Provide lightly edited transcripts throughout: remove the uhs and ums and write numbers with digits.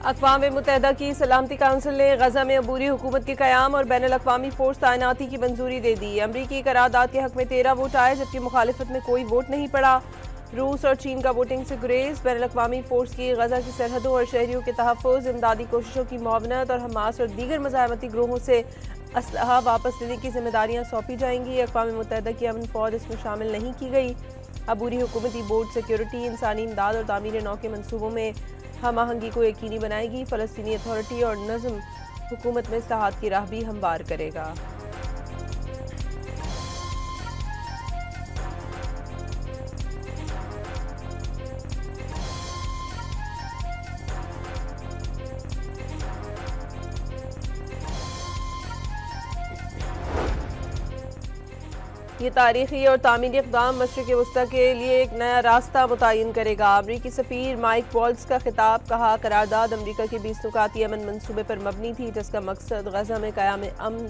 अक़वाम मुत्तहिदा की सलामती काउंसिल ने गजा में अबूरी हुकूमत के क़याम और बैनुल अक़वामी फ़ोर्स तैनाती की मंजूरी दे दी। अमरीकी करारदाद के हक़ में 13 वोट आए, जबकि मुखालिफत में कोई वोट नहीं पड़ा। रूस और चीन का वोटिंग से गुरेज। बैनुल अक़वामी फ़ोर्स की गजा की सरहदों और शहरियों के तहफ़्फ़ुज़, इमदादी कोशिशों की मुआवनत और हमास और दीगर मज़ाहमती ग्रोहों से असलहा वापस लेने की जिम्मेदारियाँ सौंपी जाएंगी। अक़वाम मुत्तहिदा की अमन फ़ौज इसमें शामिल नहीं की गई। अबूरी हुकूमती बोर्ड सिक्योरिटी, इंसानी इमदाद और तामीर नौ के मनसूबों में हम आहंगी को यकीनी बनाएगी। फ़लस्तीनी अथॉरिटी और नज़म हुकूमत में इस्लाहात की राह भी हमवार करेगा। ये तारीखी और तामीरी इक़दाम मशरिक़ वस्ता के लिए एक नया रास्ता मुतय्यन करेगा। अमरीकी सफ़ीर माइक वॉल्स का खिताब। कहा, करारदाद अमरीका के 20 नुकाती अमन मनसूबे पर मबनी थी, जिसका मकसद गजा में क़याम अमन,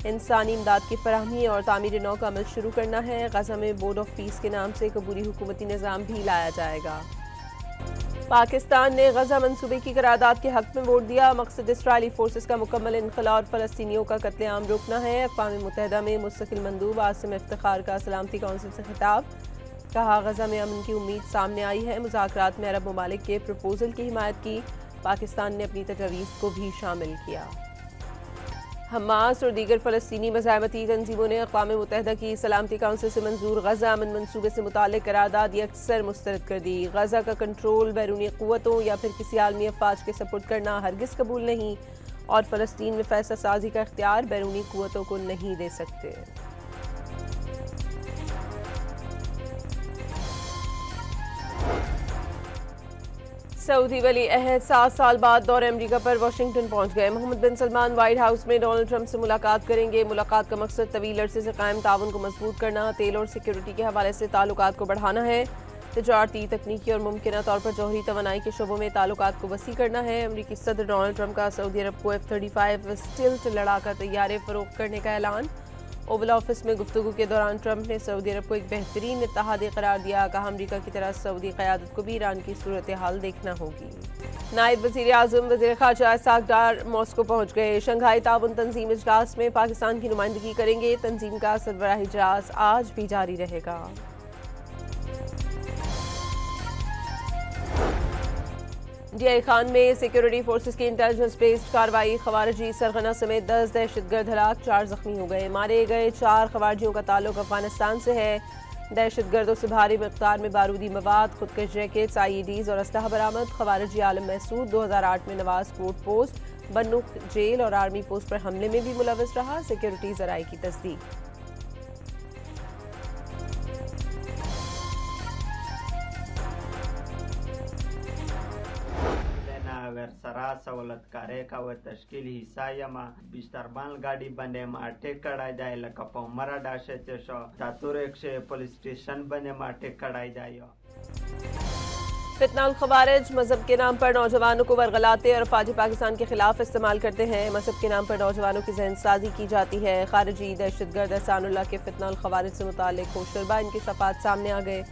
इंसानी इमदाद की फराहमी और तामीर नौ का अमल शुरू करना है। गजा में बोर्ड ऑफ पीस के नाम से एक अबूरी हुकूमती निज़ाम भी लाया जाएगा। पाकिस्तान ने गजा मनसूबे की करारदाद के हक़ में वोट दिया। मकसद इसराइली फोर्सेस का मुकम्मल इनखला और फ़लस्तीनियों का कत्लेआम रोकना है। अक़वाम मुत्तहिदा में मुस्तकिल मंदूब आसिम इफ्तिखार का सलामती काउंसिल से खिताब। कहा, गजा में अमन की उम्मीद सामने आई है। मुज़ाकरात में अरब ममालिक के प्रपोजल की हिमायत की। पाकिस्तान ने अपनी तजवीज़ को भी शामिल किया। हमास और दीगर फ़लस्तीनी मज़ाहमती तंजीमों ने अक़वाम मुत्तहिदा की सलामती काउंसिल से मंजूर गजा अमन मनसूबे से मुताल्लिक़ करारदाद अक्सर मुस्तरद कर दी। गजा का कंट्रोल बैरूनी क़ुव्वतों या फिर किसी आलमी अफ़वाज के सपुर्द करना हरगिज़ कबूल नहीं, और फ़लस्तीन में फ़ैसला साजी का इख्तियार बैरूनी क़ुव्वतों को नहीं दे सकते। सऊदी वली अहद 7 साल बाद दौरे अमरीका पर वाशिंगटन पहुंच गए। मोहम्मद बिन सलमान व्हाइट हाउस में डोनाल्ड ट्रंप से मुलाकात करेंगे। मुलाकात का मकसद तवील अरसे से कायम ताउन को मजबूत करना, तेल और सिक्योरिटी के हवाले से ताल्लुकात को बढ़ाना है। तिजारती, तकनीकी और मुमकिन तौर पर जौहरी तवानाई के शोबों में ताल्लुकात को वसी करना है। अमरीकी सदर डोनाल्ड ट्रंप का सऊदी अरब को F-35 स्टिल्थ लड़ाका तैयारे फरोख्त करने का ऐलान। ओवल ऑफिस में गुफ्तगू के दौरान ट्रंप ने सऊदी अरब को एक बेहतरीन इत्तेहादी करार दिया। कहा, अमरीका की तरह सऊदी क़यादत को भी ईरान की सूरत हाल देखना होगी। नायब वज़ीर आज़म वज़ीर ख़ारजा इसहाक़ डार मॉस्को पहुँच गए। शंघाई ताउन तंजीम इजलास में पाकिस्तान की नुमाइंदगी करेंगे। तंजीम का सरबराह इजलास आज भी जारी रहेगा। DI खान में सिक्योरिटी फोर्सेस की इंटेलिजेंस बेस्ड कार्रवाई। खवारजी सरगना समेत 10 दहशतगर्द हलाक, 4 जख्मी हो गए। मारे गए 4 खवारजियों का ताल्लुक अफगानिस्तान से है। दहशतगर्दों से भारी मिक़दार में बारूदी मवाद, खुदकश जैकेट्स, IEDs और असलहा बरामद। खवारजी आलम महसूद 2008 में नवाज कोर्ट पोस्ट, बन्नुक जेल और आर्मी पोस्ट पर हमले में भी मुलव्वस रहा। सिक्योरिटी ज़राए की तस्दीक। अगर सरा सवलत करे का व तश्कील हिस्सा यमा बिस्तरबान गाड़ी बने माटे कड़ा जाए लका पमरा डाशे चशो तातुर एक से पुलिस स्टेशन बने माटे कड़ाई जाए। फितनाउल खवारिज मजहब के नाम पर नौजवानों को वरगलाते और फाजी पाकिस्तान के खिलाफ इस्तेमाल करते हैं। मजहब के नाम पर नौजवानों की जहन साजी की जाती है। खारिजी दहशतगर्द एहसानुल्लाह के फितनाउल खवारिज से मुतालिक होशरबा इनके शफात सामने आ गए।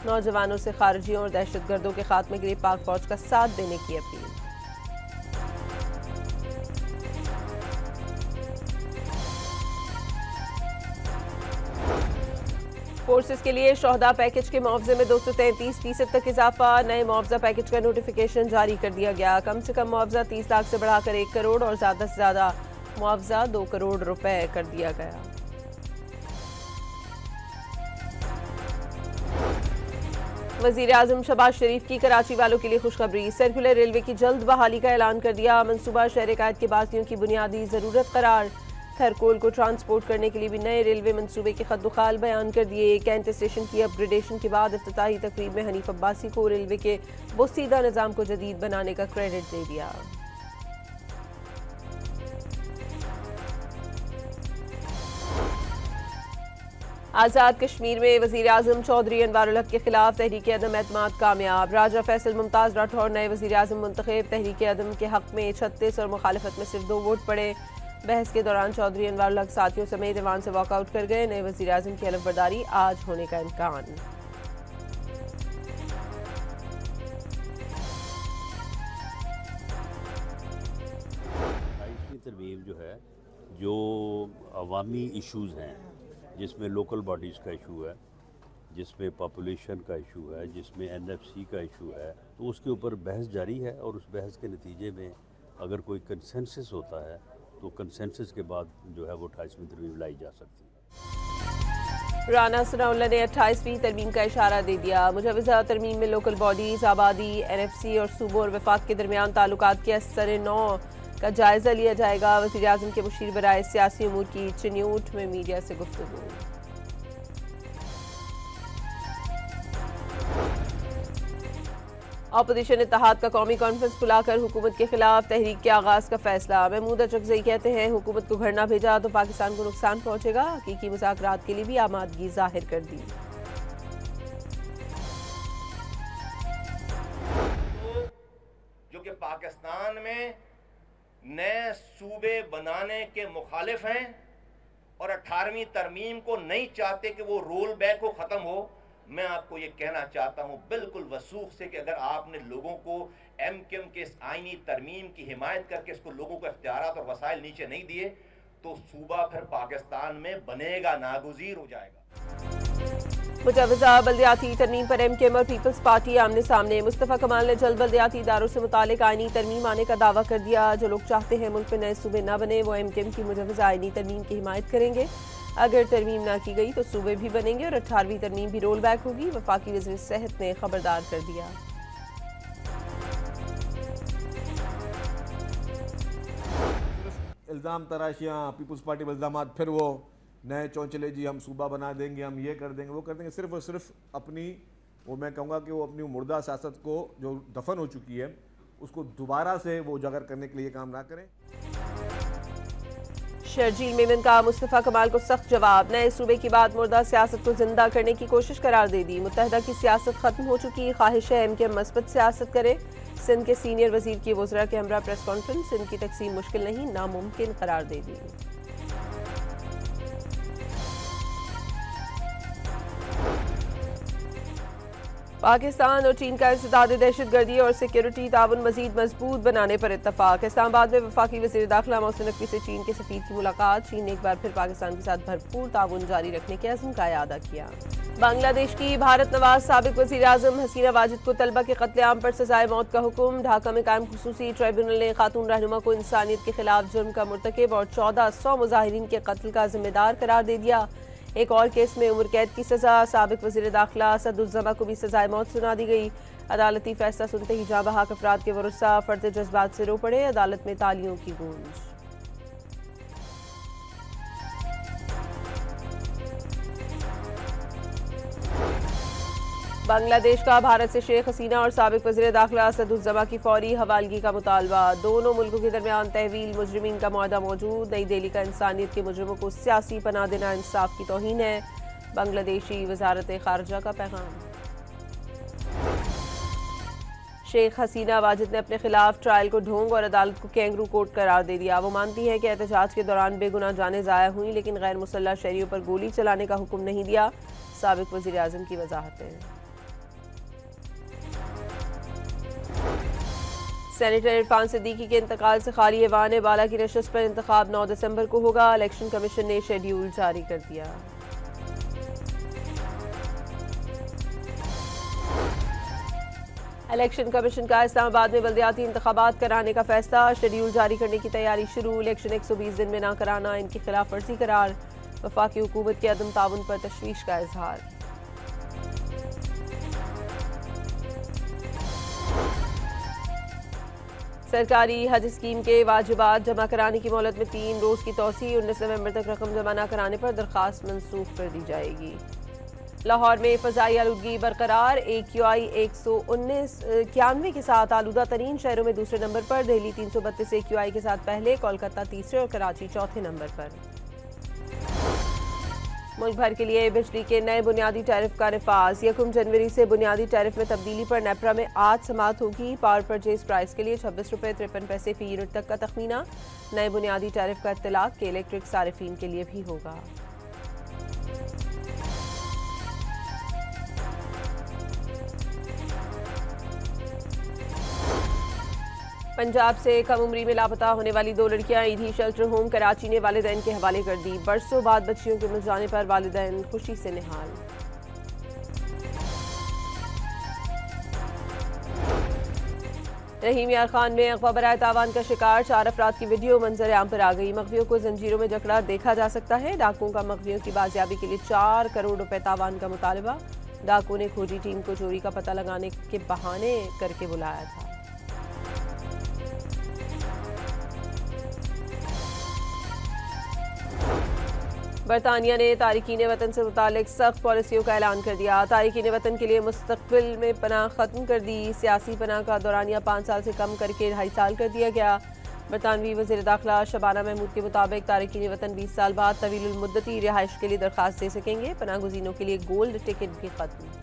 नौजवानों से खारिजियों और दहशतगर्दों के खात्मे के लिए पाक फौज का साथ देने की अपील। फोर्सेस के लिए शोहदा पैकेज के मुआवजे में 233% तक इजाफा। नए मुआवजा पैकेज का नोटिफिकेशन जारी कर दिया गया। कम से कम मुआवजा 30 लाख से बढ़ाकर 1 करोड़ और ज्यादा से ज्यादा मुआवजा 2 करोड़ रुपए कर दिया गया। वजीर आजम शहबाज शरीफ की कराची वालों के लिए खुशखबरी। सर्कुलर रेलवे की जल्द बहाली का ऐलान कर दिया। मनसूबा शहर कायद के बासियों की बुनियादी जरूरत करार। थरकोल को ट्रांसपोर्ट करने के लिए भी नए रेलवे मंसूबे के खद्दुखाल बयान कर दिए। कैंट स्टेशन की अपग्रेडेशन के बाद इफ्तिताही तकरीब में हनीफ अब्बासी को रेलवे के बोसीदा निज़ाम को जदीद बनाने का क्रेडिट दे दिया। आज़ाद कश्मीर में वज़ीर आज़म चौधरी अनवारुल हक के खिलाफ तहरीक अदम एतमाद कामयाब। राजा फैसल मुमताज़ राठौर नए वज़ीर आज़म मुंतखब। तहरीक अदम के हक में 36 और मुखालिफत में सिर्फ 2 वोट पड़े। बहस के दौरान चौधरी अनवारुल हक साथियों समेत ऐवान से वॉकआउट कर गए। नए वज़ीर आज़म की हलफबरदारी आज होने का इम्कान। तरमीम जो है, जो अवामी इश्यूज़ हैं, जिसमें लोकल बॉडीज़ का इशू है, जिसमें पॉपुलेशन का इशू है, जिसमें NFC का इशू है, तो उसके ऊपर बहस जारी है और उस बहस के नतीजे में अगर कोई कंसेंसस होता है तो कंसेंसस के बाद जो है वो 28वीं तरमीम लाई जा सकती है। राना सनाउल्ला ने 28वीं तरमीम का इशारा दे दिया। मुजवज़ा तरमीम में लोकल बॉडीज़, आबादी, NFC और सूबों और वफाक के दरमियान ताल्लुकात के असर नौ का जायज़ा लिया जाएगा। वज़ीर आज़म के मुशीर बराए सियासी उमूर की चिन्यूट में मीडिया से गुफ्तगू। अपोजिशन इत्तेहाद का कौमी कॉन्फ्रेंस बुलाकर हुकूमत के खिलाफ तहरीक के आगाज़ का फैसला। महमूद अचकज़ई कहते हैं हुकूमत को घर ना भेजा तो पाकिस्तान को नुकसान पहुंचेगा। हकीकी मुज़ाकरात के लिए भी आमादगी जाहिर कर दी। जो कि पाकिस्तान में नए सूबे बनाने के मुखालिफ हैं और 18वीं तरमीम को नहीं चाहते कि वो रोल बैक हो, ख़त्म हो। मैं आपको ये कहना चाहता हूँ बिल्कुल वसूख से कि अगर आपने लोगों को MKM के इस आईनी तरमीम की हिमायत करके इसको लोगों को इख्तियारात और वसाइल नीचे नहीं दिए तो सूबा फिर पाकिस्तान में बनेगा, नागुज़ीर हो जाएगा। मुजवज़ा बल्दियाती तरमीम पर MKM और पीपल्स पार्टी आमने सामने। मुस्तफ़ा कमाल ने जल्द बल्दियाती इदारों से मुतालिक आईनी तरमीम आने का दावा कर दिया। जो लोग चाहते हैं मुल्क में नए सूबे न बने वो MKM की मुजवज़ा आईनी तरमीम की हिमायत करेंगे। अगर तरमीम ना की गई तो सूबे भी बनेंगे और 18वीं तरमीम भी रोल बैक होगी। वफाकी वज़ीर सेहत ने खबरदार कर दिया। इल्ज़ाम तराशियाँ, पीपल्स पार्टी इल्ज़ामात, फिर वो नए चौंचले जी हम सूबा बना देंगे, हम ये कर देंगे, वो कर देंगे। सिर्फ और सिर्फ अपनी वो मैं कहूँगा कि वो अपनी मुर्दा सियासत को जो दफन हो चुकी है उसको दोबारा से वो उजागर करने के लिए काम ना करें। शर्जील मेमन का मुस्तफ़ा कमाल को सख्त जवाब। नए सूबे की बात मुर्दा सियासत को जिंदा करने की कोशिश करार दे दी। मुत्तहदा की सियासत खत्म हो चुकी, ख्वाहिश है MKM मस्बत सियासत करे। सिंध के सीनियर वजीर की वज़रा के हमरा प्रेस कॉन्फ्रेंस। सिंध की तकसीम मुश्किल नहीं, नामुमकिन करार दे दी। पाकिस्तान और चीन का इंसदाद दहशतगर्दी और सिक्योरिटी ताउन मजीद मजबूत बनाने पर इत्तफाक। इस्लामाबाद में वफाकी वज़ीर दाखिला मोहसिन नकवी से चीन के सफीर की मुलाकात। चीन ने एक बार फिर पाकिस्तान के साथ भरपूर ताउन जारी रखने के अज़्म का इआदा किया। बांग्लादेश की भारत नवाज साबिक वज़ीर आज़म हसीना वाजिद को तलबा के कत्लेआम पर सजाए मौत का हुक्म। ढाका में कायम खुसूसी ट्राइब्यूनल ने खातून रहनुमा को इंसानियत के खिलाफ जुर्म का मुर्तकिब और 1400 मुजाहिरीन के कत्ल का जिम्मेदार करार दे दिया। एक और केस में उम्र कैद की सजा। साबिक वज़ीर दाखिला असदुज़्ज़मा को भी सजाए मौत सुना दी गई। अदालती फैसला सुनते ही जाँ बहक अफराद के वरुसा फर्द जज्बात से रो पड़े। अदालत में तालियों की गूंज। बांग्लादेश का भारत से शेख हसीना और साबिक वज़ीर दाखिला असदुज़्ज़मा की फौरी हवालगी का मुतालबा। दोनों मुल्कों के दरमियान तहवील मुजरिमीन का मुआहदा मौजूद। नई दिल्ली का इंसानियत के मुजरिमों को सियासी पनाह देना इंसाफ की तौहीन है। बांग्लादेशी वज़ारत ख़ारिजा का पैगाम। शेख हसीना वाजिद ने अपने खिलाफ ट्रायल को ढोंग और अदालत को कैंगरू कोर्ट करार दे दिया। वो मानती है कि एहतजाज के दौरान बेगुनाह जानें ज़ाया हुई लेकिन गैर मुसल्लह शहरियों पर गोली चलाने का हुक्म नहीं दिया। साबिक वज़ीर आज़म की वजाहतें। सेनेटर इरफान सिद्दीकी के इंतकाल से खाली ऐवान बाला की नशस्त पर इंतखाब 9 दिसंबर को होगा। इलेक्शन कमीशन ने शेड्यूल जारी कर दिया। इलेक्शन कमीशन का इस्लामाबाद में बल्दियाती इंतखाबात कराने का फैसला। शेड्यूल जारी करने की तैयारी शुरू। इलेक्शन 120 दिन में ना कराना इनकी खिलाफ वर्जी करार। वफाकी हुकूमत के अदम ताउन पर तशवीश का इजहार। सरकारी हज स्कीम के वाजिबात जमा कराने की मोहलत में 3 रोज की तौसी। 19 नवंबर तक रकम जमा न कराने पर दरखास्त मनसूख कर दी जाएगी। लाहौर में फ़ज़ाई आलूदगी बरकरार। AQI 191 के साथ आलूदा तरीन शहरों में दूसरे नंबर पर। दिल्ली 332 AQI के साथ पहले, कोलकाता तीसरे और कराची चौथे नंबर पर। मुल्क भर के लिए बिजली के नए बुनियादी टैरिफ का नफाज। 1 जनवरी से बुनियादी टैरिफ में तब्दीली पर नेपरा में आज समात होगी। पावर परचेज प्राइस के लिए 26 रुपये 53 पैसे फी यूनिट तक का तखमीना। नए बुनियादी टैरिफ का इत्तलाक के इलेक्ट्रिक सारिफीन के लिए भी होगा। पंजाब से कम उम्री में लापता होने वाली 2 लड़कियां ईदी शेल्टर होम कराची ने वालिदैन के हवाले कर दी। बरसों बाद बच्चियों के मिल जाने पर वालिदैन खुशी से निहाल। रहीम यार खान में अगवा बराए तावान का शिकार 4 अफराद की वीडियो मंजर आम पर आ गई। मगवियों को जंजीरों में जकड़ा देखा जा सकता है। डाकुओं का मगवियों की बाजियाबी के लिए 4 करोड़ रुपए तावान का मुतालबा। डाकुओं ने खोजी टीम को चोरी का पता लगाने के बहाने करके बुलाया था। बरतानिया ने तारिकीन वतन से मुतालिक सख्त पॉलिसियों का ऐलान कर दिया। तारिकीन वतन के लिए मुस्तकबिल में पनाह खत्म कर दी। सियासी पनाह का दौरानिया 5 साल से कम करके 2.5 साल कर दिया गया। बरतानवी वज़ीर दाखिला शबाना महमूद के मुताबिक तारिकीन वतन 20 साल बाद तवील मुद्दती रिहाइश के लिए दरख्वास्त दे सकेंगे। पनाह गुज़ीनों के लिए गोल्ड टिकट भी खत्म।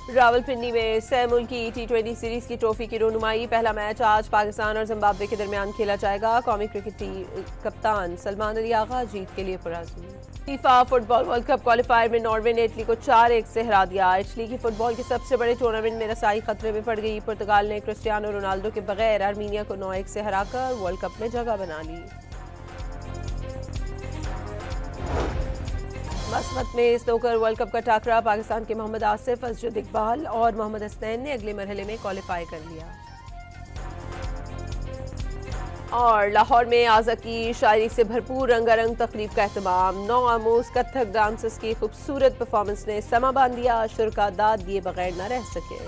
रावलपिंडी में सह मुल्की T20 सीरीज की ट्रॉफी की रोनुमाई। पहला मैच आज पाकिस्तान और जिम्बाब्वे के दरमियान खेला जाएगा। कौमी क्रिकेट कप्तान सलमान अली आगा जीत के लिए पुरअज़्म। FIFA football world cup qualifier में नॉर्वे ने इटली को 4-1 से हरा दिया। इटली की फुटबॉल के सबसे बड़े टूर्नामेंट में रसाई खतरे में पड़ गई। पुर्तगाल ने क्रिस्टियानो रोनाल्डो के बगैर आर्मीनिया को 9-1 से हराकर वर्ल्ड कप में जगह बना ली। मस्कत में स्नूकर वर्ल्ड कप का टाकरा। पाकिस्तान के मोहम्मद आसिफ, असजद इकबाल और मोहम्मद हसनैन ने अगले मरहले में क्वालिफाई कर लिया। और लाहौर में आज़ा की शायरी से भरपूर रंगारंग तकरीब का एहतमाम। 9 आमोज कथक डांसर्स की खूबसूरत परफॉर्मेंस ने समा बांध दिया। शुरा दाद दिए बगैर न रह सके।